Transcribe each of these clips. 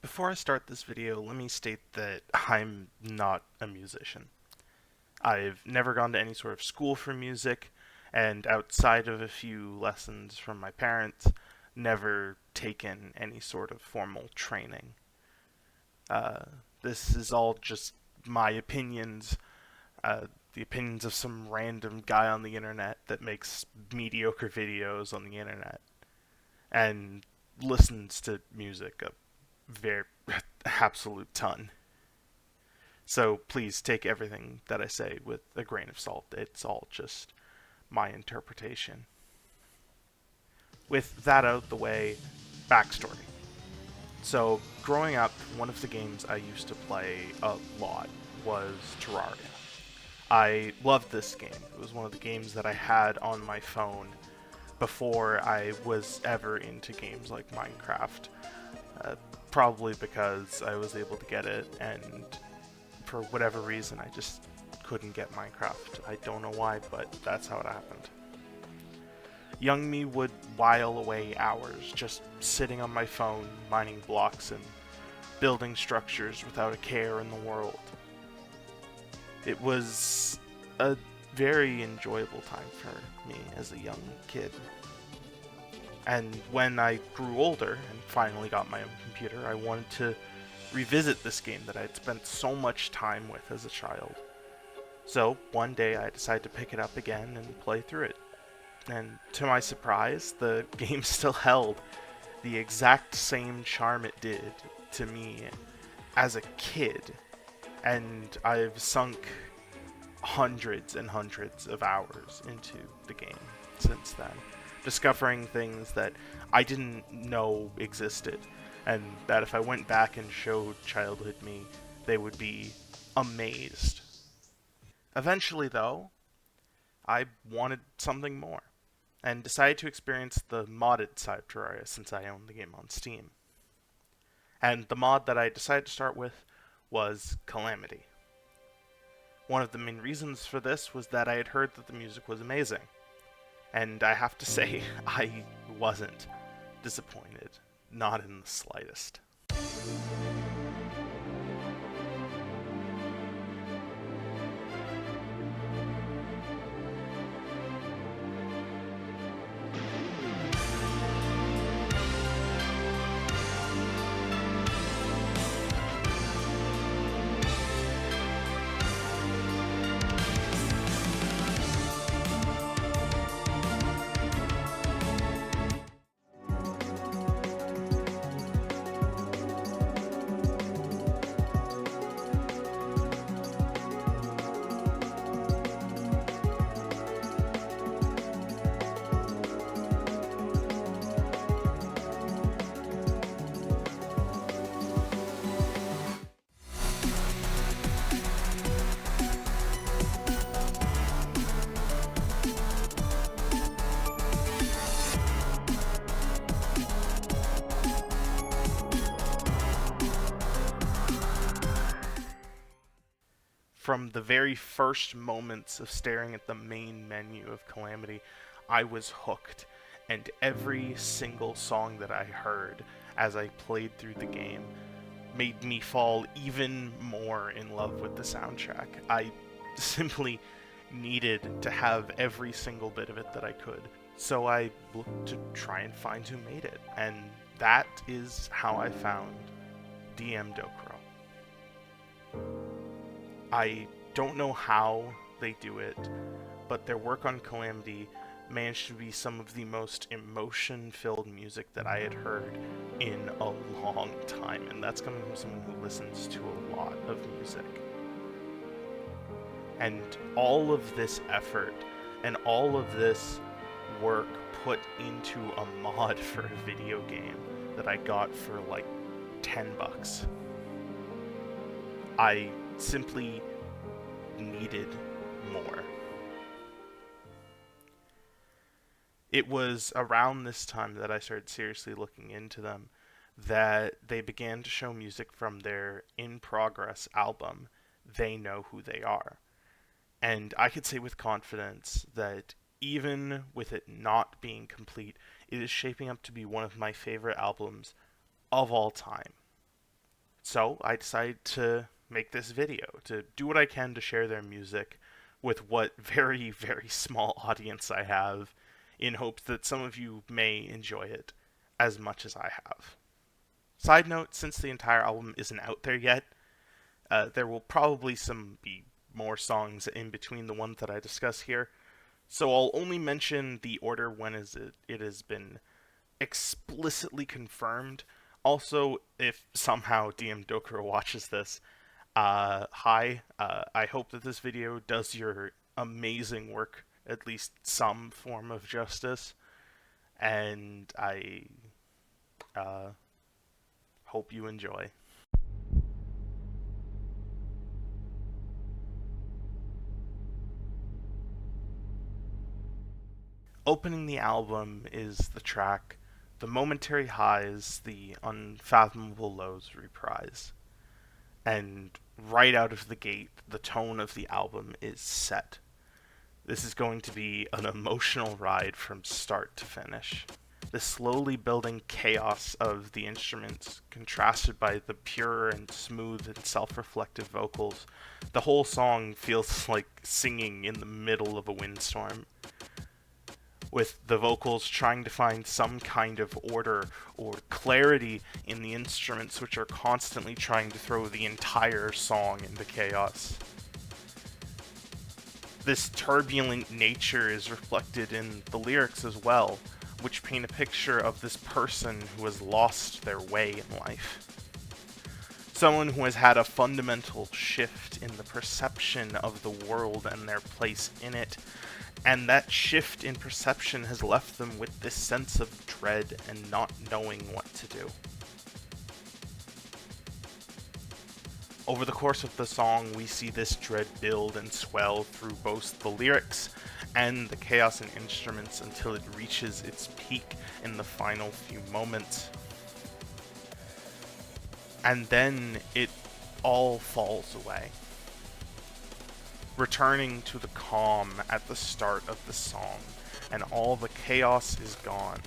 Before I start this video, let me state that I'm not a musician. I've never gone to any sort of school for music, and outside of a few lessons from my parents, never taken any sort of formal training. Uh, this is all just my opinions, the opinions of some random guy on the internet that makes mediocre videos on the internet and listens to music a very absolute ton. So please take everything that I say with a grain of salt. It's all just my interpretation. With that out of the way, backstory. So, growing up, one of the games I used to play a lot was Terraria. I loved this game. It was one of the games that I had on my phone before I was ever into games like Minecraft. Uh, Probably because I was able to get it, and for whatever reason, I just couldn't get Minecraft. I don't know why, but that's how it happened. Young me would while away hours just sitting on my phone, mining blocks and building structures without a care in the world. It was a very enjoyable time for me as a young kid. And when I grew older and finally got my own computer, I wanted to revisit this game that I'd spent so much time with as a child. So one day I decided to pick it up again and play through it. And to my surprise, the game still held the exact same charm it did to me as a kid. And I've sunk hundreds and hundreds of hours into the game since then, discovering things that I didn't know existed, and that if I went back and showed childhood me, they would be amazed. Eventually, though, I wanted something more, and decided to experience the modded side of Terraria since I own the game on Steam. And the mod that I decided to start with was Calamity. One of the main reasons for this was that I had heard that the music was amazing. And I have to say, I wasn't disappointed. Not in the slightest. From the very first moments of staring at the main menu of Calamity, I was hooked, and every single song that I heard as I played through the game made me fall even more in love with the soundtrack. I simply needed to have every single bit of it that I could. So I looked to try and find who made it, and that is how I found DM DOKURO. I don't know how they do it, but their work on Calamity managed to be some of the most emotion-filled music that I had heard in a long time, and that's coming from someone who listens to a lot of music. And all of this effort and all of this work put into a mod for a video game that I got for like $10. I simply needed more. It was around this time that I started seriously looking into them that they began to show music from their in progress album, They Know Who They Are. And I could say with confidence that even with it not being complete, it is shaping up to be one of my favorite albums of all time. So I decided to make this video, to do what I can to share their music with what very, very small audience I have, in hopes that some of you may enjoy it as much as I have. Side note, since the entire album isn't out there yet, there will probably be more songs in between the ones that I discuss here, so I'll only mention the order when it has been explicitly confirmed. Also, if somehow DM DOKURO watches this, hi, I hope that this video does your amazing work at least some form of justice, and I hope you enjoy. Opening the album is the track The Momentary Highs, the Unfathomable Lows Reprise. And right out of the gate, the tone of the album is set. This is going to be an emotional ride from start to finish. The slowly building chaos of the instruments, contrasted by the pure and smooth and self-reflective vocals, the whole song feels like singing in the middle of a windstorm, with the vocals trying to find some kind of order or clarity in the instruments, which are constantly trying to throw the entire song into chaos. This turbulent nature is reflected in the lyrics as well, which paint a picture of this person who has lost their way in life. Someone who has had a fundamental shift in the perception of the world and their place in it, and that shift in perception has left them with this sense of dread and not knowing what to do. Over the course of the song, we see this dread build and swell through both the lyrics and the chaos in instruments until it reaches its peak in the final few moments. And then it all falls away, returning to the calm at the start of the song, and all the chaos is gone,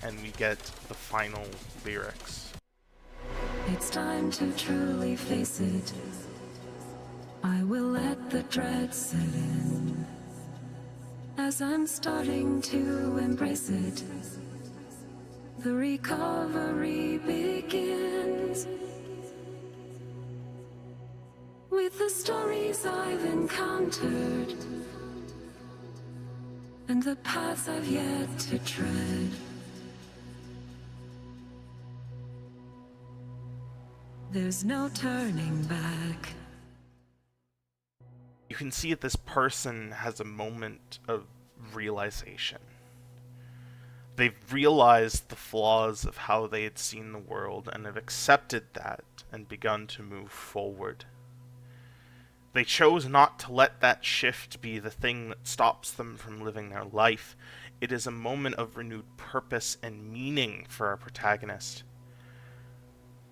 and we get the final lyrics. It's time to truly face it. I will let the dread set in, as I'm starting to embrace it. The recovery begins with the stories I've encountered and the paths I've yet to tread. There's no turning back. You can see that this person has a moment of realization. They've realized the flaws of how they had seen the world and have accepted that and begun to move forward. They chose not to let that shift be the thing that stops them from living their life. It is a moment of renewed purpose and meaning for our protagonist.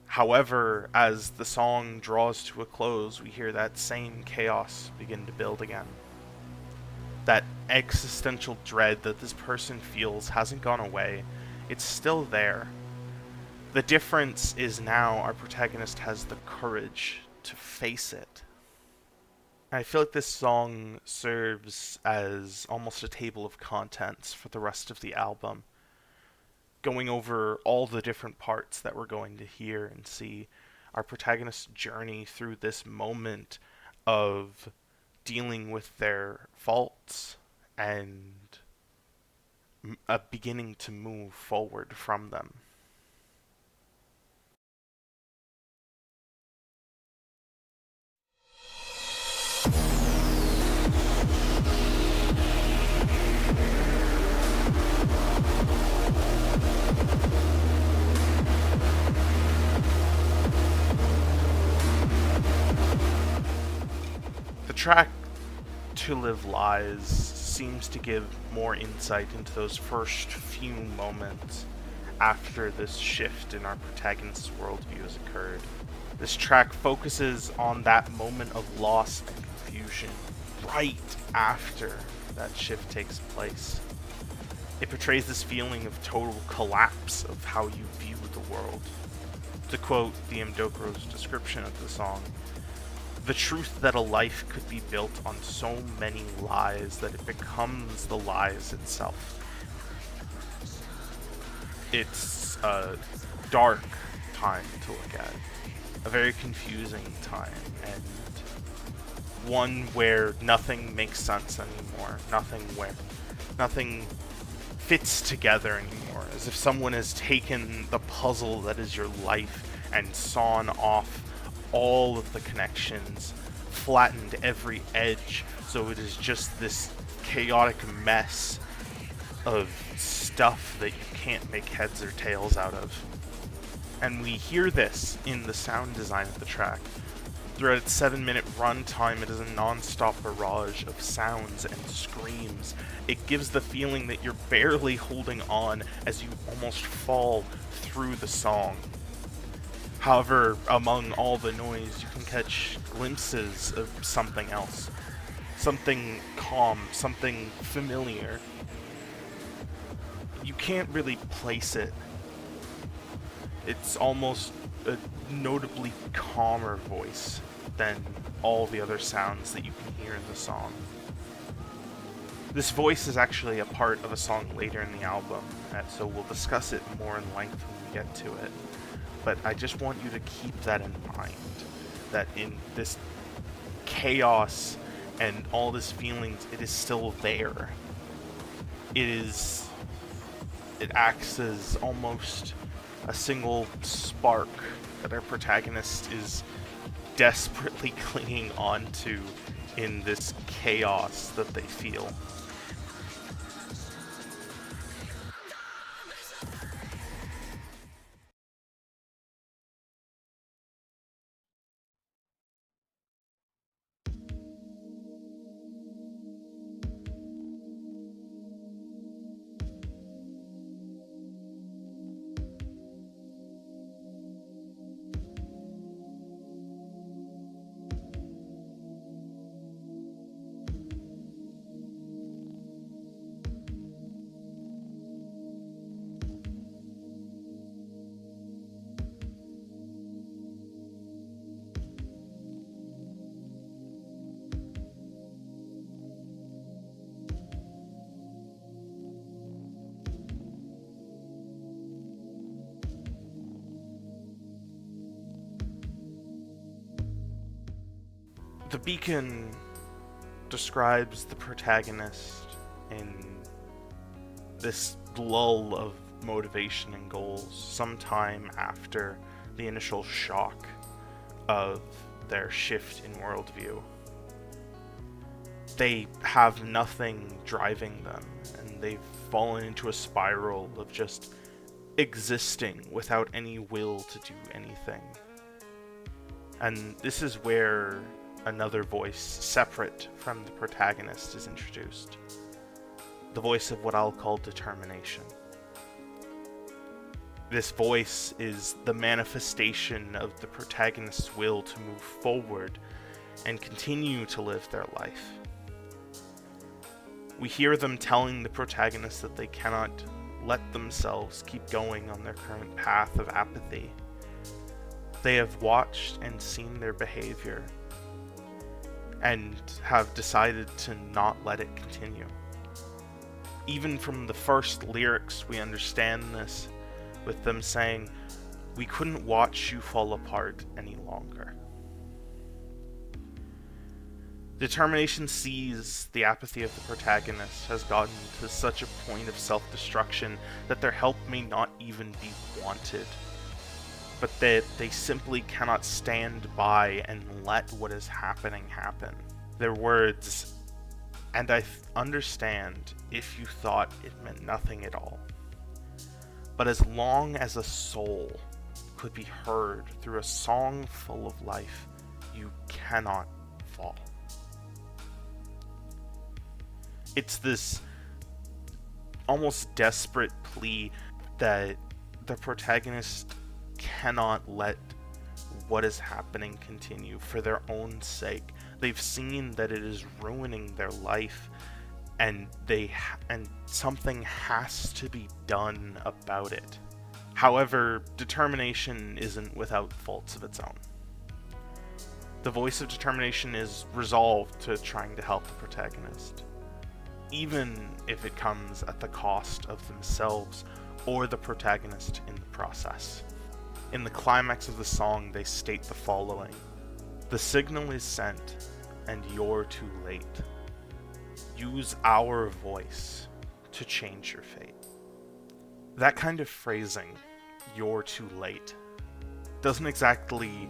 However, as the song draws to a close, we hear that same chaos begin to build again. That existential dread that this person feels hasn't gone away. It's still there. The difference is now our protagonist has the courage to face it. I feel like this song serves as almost a table of contents for the rest of the album, going over all the different parts that we're going to hear and see our protagonist's journey through this moment of dealing with their faults and beginning to move forward from them. The track To Live Lies seems to give more insight into those first few moments after this shift in our protagonist's worldview has occurred. This track focuses on that moment of loss and confusion right after that shift takes place. It portrays this feeling of total collapse of how you view the world. To quote the DOKURO's description of the song, the truth that a life could be built on so many lies that it becomes the lies itself. It's a dark time to look at, a very confusing time, and one where nothing makes sense anymore, nothing fits together anymore, as if someone has taken the puzzle that is your life and sawn off all of the connections, flattened every edge, so it is just this chaotic mess of stuff that you can't make heads or tails out of. And we hear this in the sound design of the track. Throughout its 7-minute runtime, it is a non-stop barrage of sounds and screams. It gives the feeling that you're barely holding on as you almost fall through the song. However, among all the noise, you can catch glimpses of something else. Something calm, something familiar. You can't really place it. It's almost a notably calmer voice than all the other sounds that you can hear in the song. This voice is actually a part of a song later in the album, so we'll discuss it more in length when we get to it. But I just want you to keep that in mind, that in this chaos and all this feelings, it is still there. It acts as almost a single spark that our protagonist is desperately clinging onto in this chaos that they feel. The beacon describes the protagonist in this lull of motivation and goals sometime after the initial shock of their shift in worldview. They have nothing driving them, and they've fallen into a spiral of just existing without any will to do anything. And this is where another voice, separate from the protagonist, is introduced. The voice of what I'll call determination. This voice is the manifestation of the protagonist's will to move forward and continue to live their life. We hear them telling the protagonist that they cannot let themselves keep going on their current path of apathy. They have watched and seen their behavior and have decided to not let it continue. Even from the first lyrics, we understand this, with them saying, "We couldn't watch you fall apart any longer." Determination sees the apathy of the protagonist has gotten to such a point of self-destruction that their help may not even be wanted, but that they simply cannot stand by and let what is happening happen. Their words, "And I understand if you thought it meant nothing at all. But as long as a soul could be heard through a song full of life, you cannot fall." It's this almost desperate plea that the protagonist cannot let what is happening continue for their own sake. They've seen that it is ruining their life, and something has to be done about it. However, determination isn't without faults of its own. The voice of determination is resolved to trying to help the protagonist, even if it comes at the cost of themselves or the protagonist in the process. In the climax of the song, they state the following: "The signal is sent, and you're too late. Use our voice to change your fate." That kind of phrasing, "you're too late," doesn't exactly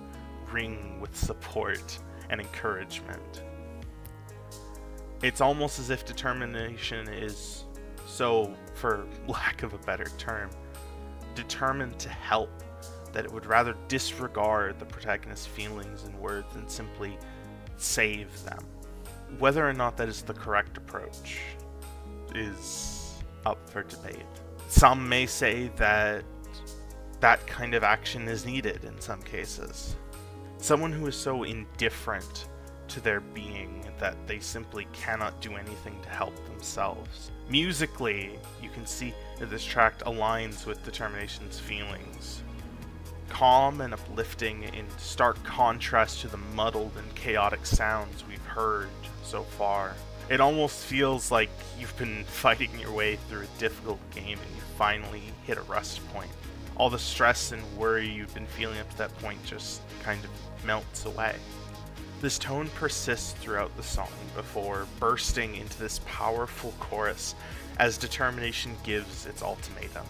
ring with support and encouragement. It's almost as if determination is, so, for lack of a better term, determined to help, that it would rather disregard the protagonist's feelings and words than simply save them. Whether or not that is the correct approach is up for debate. Some may say that that kind of action is needed in some cases. Someone who is so indifferent to their being that they simply cannot do anything to help themselves. Musically, you can see that this track aligns with determination's feelings. Calm and uplifting in stark contrast to the muddled and chaotic sounds we've heard so far. It almost feels like you've been fighting your way through a difficult game and you finally hit a rust point. All the stress and worry you've been feeling up to that point just kind of melts away. This tone persists throughout the song before bursting into this powerful chorus as determination gives its ultimatum.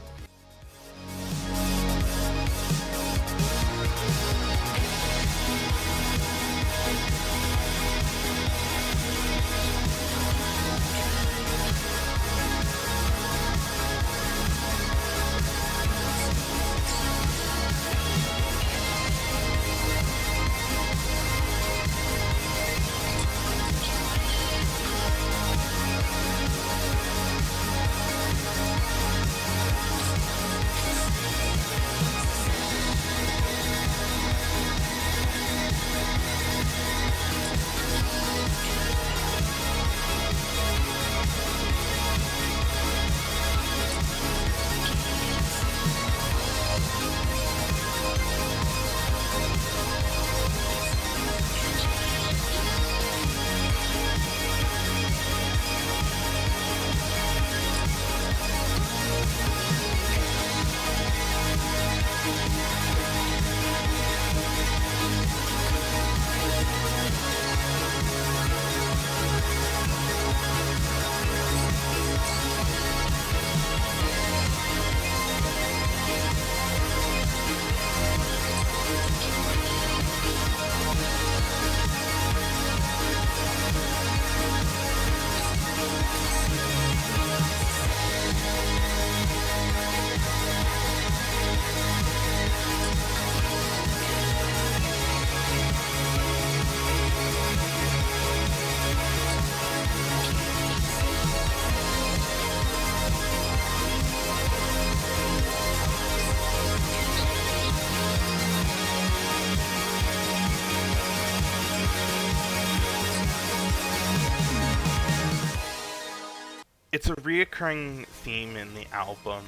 It's a reoccurring theme in the album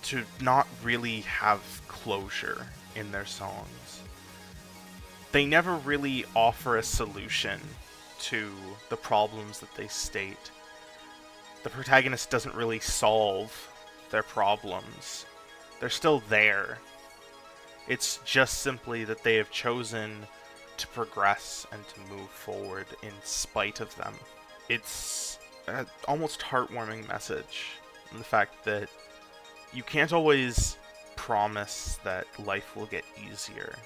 to not really have closure in their songs. They never really offer a solution to the problems that they state. The protagonist doesn't really solve their problems. They're still there. It's just simply that they have chosen to progress and to move forward in spite of them. It's an almost heartwarming message, and the fact that you can't always promise that life will get easier.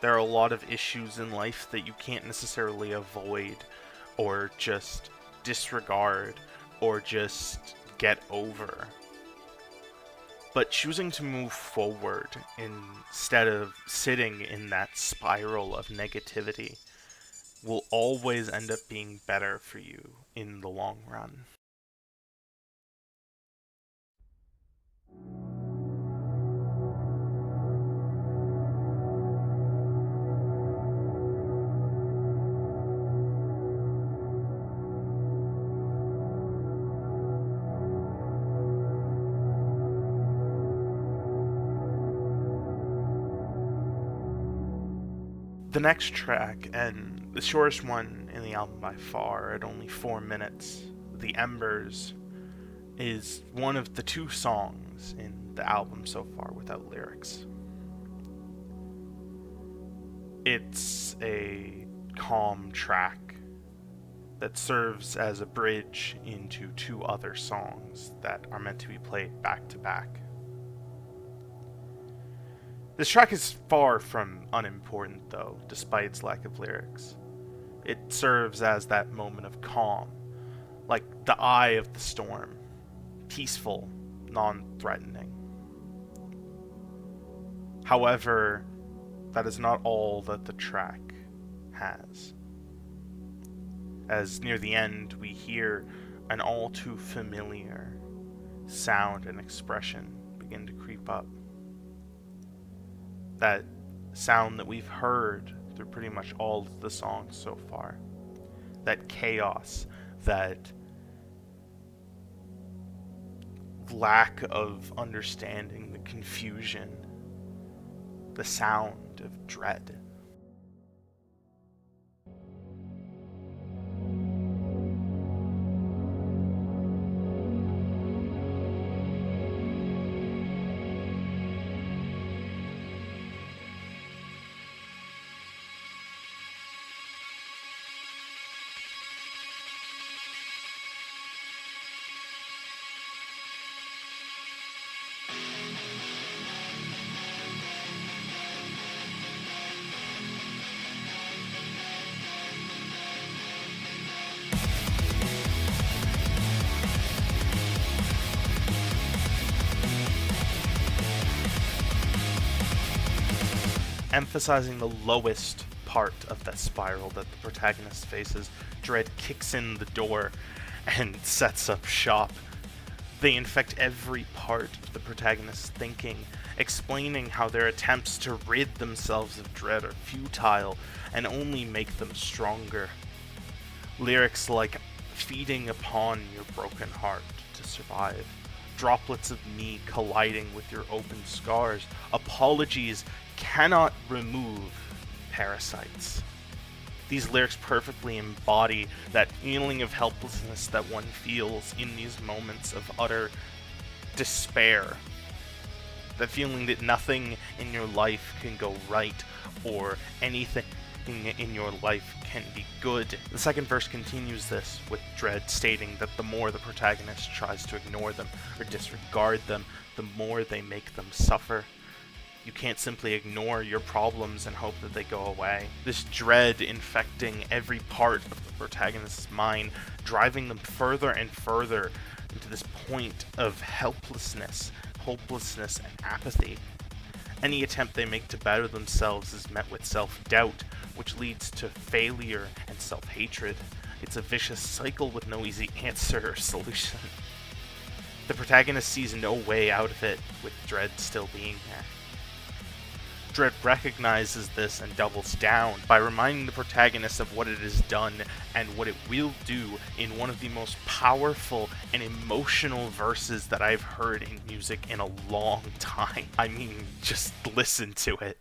There are a lot of issues in life that you can't necessarily avoid or just disregard or just get over. But choosing to move forward instead of sitting in that spiral of negativity will always end up being better for you in the long run. The next track, and the shortest one in the album by far, at only 4 minutes, the Embers, is one of the 2 songs in the album so far without lyrics. It's a calm track that serves as a bridge into 2 other songs that are meant to be played back to back. This track is far from unimportant, though, despite its lack of lyrics. It serves as that moment of calm, like the eye of the storm, peaceful, non-threatening. However, that is not all that the track has. As near the end, we hear an all too familiar sound and expression begin to creep up. That sound that we've heard through pretty much all of the songs so far. That chaos, that lack of understanding, the confusion, the sound of dread. Emphasizing the lowest part of that spiral that the protagonist faces, dread kicks in the door and sets up shop. They infect every part of the protagonist's thinking, explaining how their attempts to rid themselves of dread are futile and only make them stronger. Lyrics like feeding upon your broken heart to survive, droplets of me colliding with your open scars, apologies cannot remove parasites. These lyrics perfectly embody that feeling of helplessness that one feels in these moments of utter despair. The feeling that nothing in your life can go right, or anything in your life can be good. The second verse continues this, with dread stating that the more the protagonist tries to ignore them or disregard them, the more they make them suffer. You can't simply ignore your problems and hope that they go away. This dread infecting every part of the protagonist's mind, driving them further and further into this point of helplessness, hopelessness, and apathy. Any attempt they make to better themselves is met with self-doubt, which leads to failure and self-hatred. It's a vicious cycle with no easy answer or solution. The protagonist sees no way out of it, with dread still being there. Dread recognizes this and doubles down by reminding the protagonist of what it has done and what it will do in one of the most powerful and emotional verses that I've heard in music in a long time. I mean, just listen to it.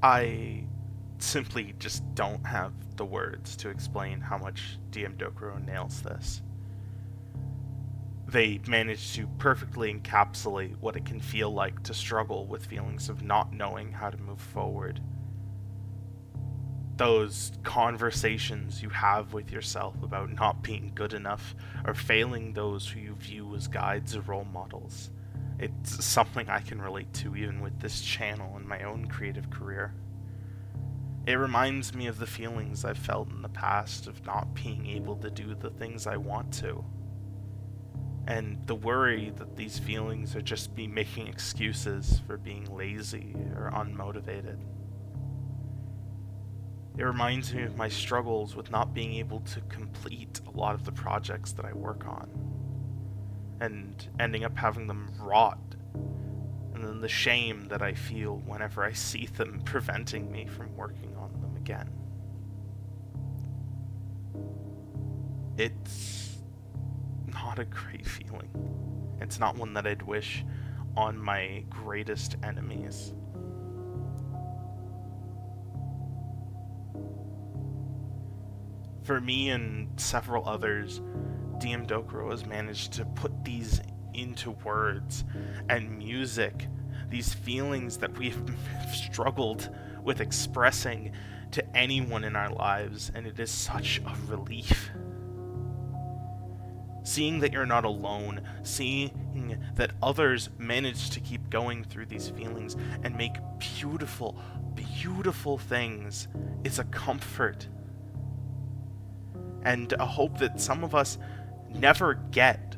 I simply just don't have the words to explain how much DOKURO nails this. They manage to perfectly encapsulate what it can feel like to struggle with feelings of not knowing how to move forward. Those conversations you have with yourself about not being good enough or failing those who you view as guides or role models. It's something I can relate to even with this channel and my own creative career. It reminds me of the feelings I've felt in the past of not being able to do the things I want to. And the worry that these feelings are just me making excuses for being lazy or unmotivated. It reminds me of my struggles with not being able to complete a lot of the projects that I work on, and ending up having them rot, and then the shame that I feel whenever I see them preventing me from working on them again. It's not a great feeling. It's not one that I'd wish on my greatest enemies. For me and several others, DOKURO has managed to put these into words and music, these feelings that we've struggled with expressing to anyone in our lives, and it is such a relief. Seeing that you're not alone, seeing that others manage to keep going through these feelings and make beautiful, beautiful things is a comfort. And a hope that some of us never get.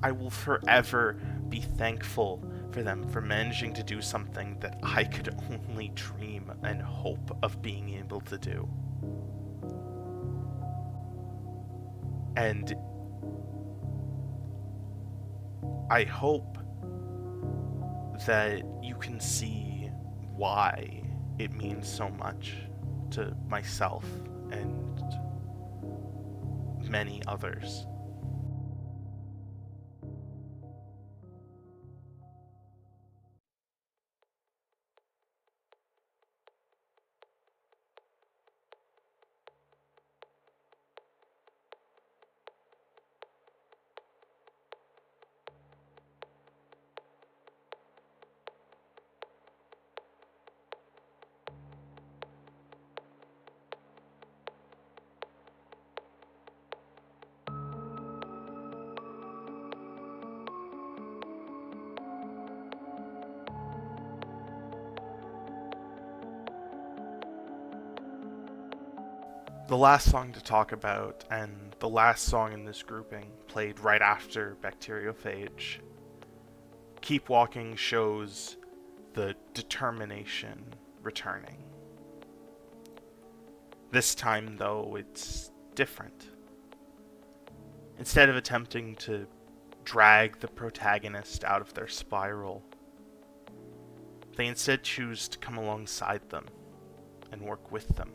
I will forever be thankful for them for managing to do something that I could only dream and hope of being able to do. And I hope that you can see why it means so much to myself and many others. The last song to talk about, and the last song in this grouping, played right after Bacteriophage. Keep Walking shows the determination returning. This time, though, it's different. Instead of attempting to drag the protagonist out of their spiral, they instead choose to come alongside them and work with them.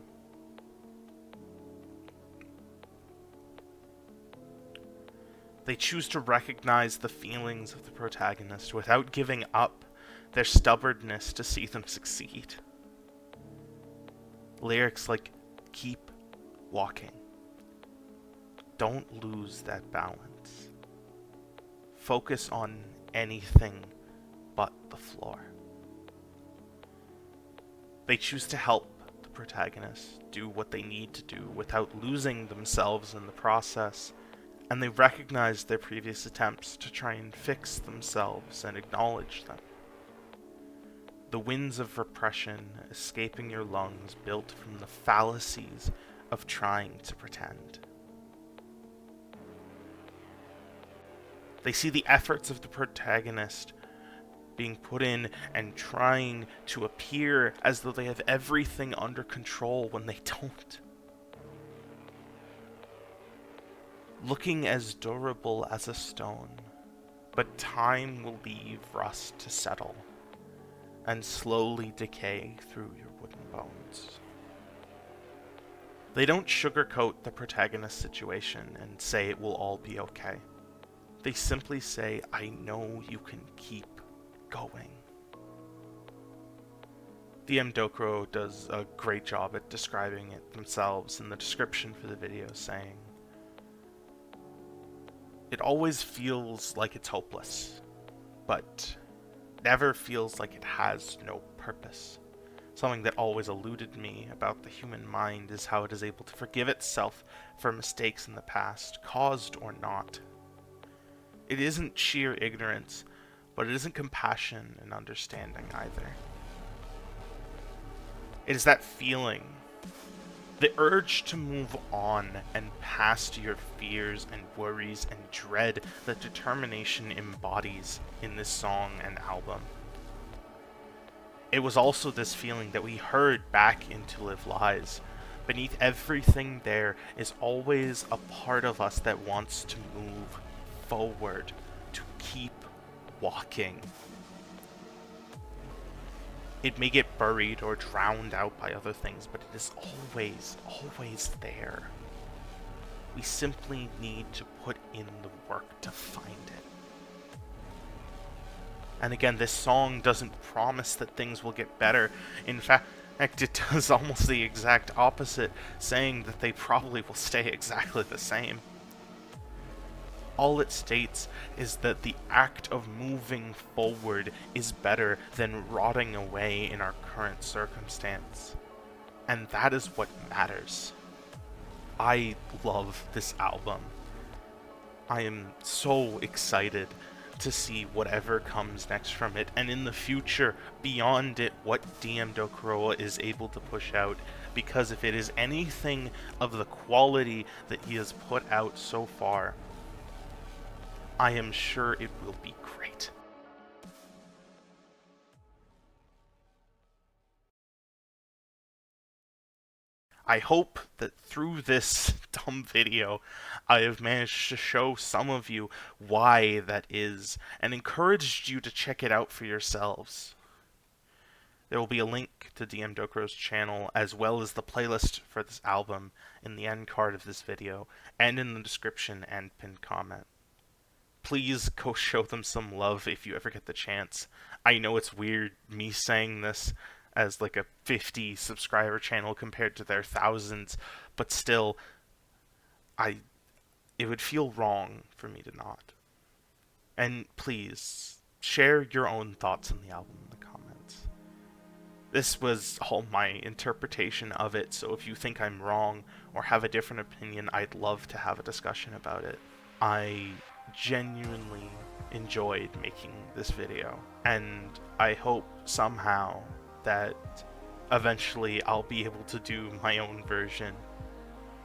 They choose to recognize the feelings of the protagonist without giving up their stubbornness to see them succeed. Lyrics like, keep walking. Don't lose that balance. Focus on anything but the floor. They choose to help the protagonist do what they need to do without losing themselves in the process, and they recognize their previous attempts to try and fix themselves and acknowledge them. The winds of repression escaping your lungs built from the fallacies of trying to pretend. They see the efforts of the protagonist being put in and trying to appear as though they have everything under control when they don't. Looking as durable as a stone, but time will leave rust to settle and slowly decay through your wooden bones. They don't sugarcoat the protagonist's situation and say it will all be okay. They simply say, I know you can keep going. DOKURO does a great job at describing it themselves in the description for the video, saying, "It always feels like it's hopeless, but never feels like it has no purpose. Something that always eluded me about the human mind is how it is able to forgive itself for mistakes in the past, caused or not. It isn't sheer ignorance, but it isn't compassion and understanding either. It is that feeling, the urge to move on and past your fears and worries and dread that determination embodies in this song and album. It was also this feeling that we heard back in To Live Lies. Beneath everything there is always a part of us that wants to move forward, to keep walking. It may get buried or drowned out by other things, but it is always, always there. We simply need to put in the work to find it." And again, this song doesn't promise that things will get better. In fact, it does almost the exact opposite, saying that they probably will stay exactly the same. All it states is that the act of moving forward is better than rotting away in our current circumstance. And that is what matters. I love this album. I am so excited to see whatever comes next from it, and in the future, beyond it, what DOKURO is able to push out, because if it is anything of the quality that he has put out so far, I am sure it will be great. I hope that through this dumb video, I have managed to show some of you why that is, and encouraged you to check it out for yourselves. There will be a link to DOKURO's channel, as well as the playlist for this album, in the end card of this video, and in the description and pinned comment. Please go show them some love if you ever get the chance. I know it's weird me saying this as like a 50 subscriber channel compared to their thousands, but still, it would feel wrong for me to not. And please, share your own thoughts on the album in the comments. This was all my interpretation of it, so if you think I'm wrong or have a different opinion, I'd love to have a discussion about it. I genuinely enjoyed making this video, and I hope somehow that eventually I'll be able to do my own version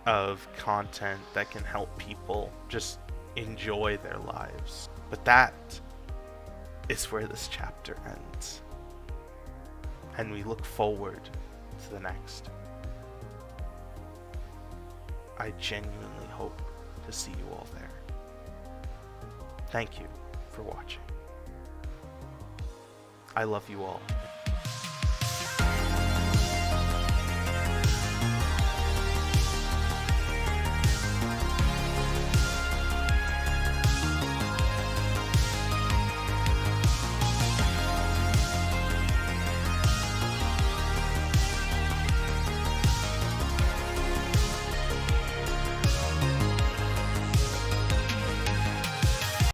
of content that can help people just enjoy their lives. But that is where this chapter ends, and we look forward to the next. I genuinely hope to see you all there. Thank you for watching. I love you all.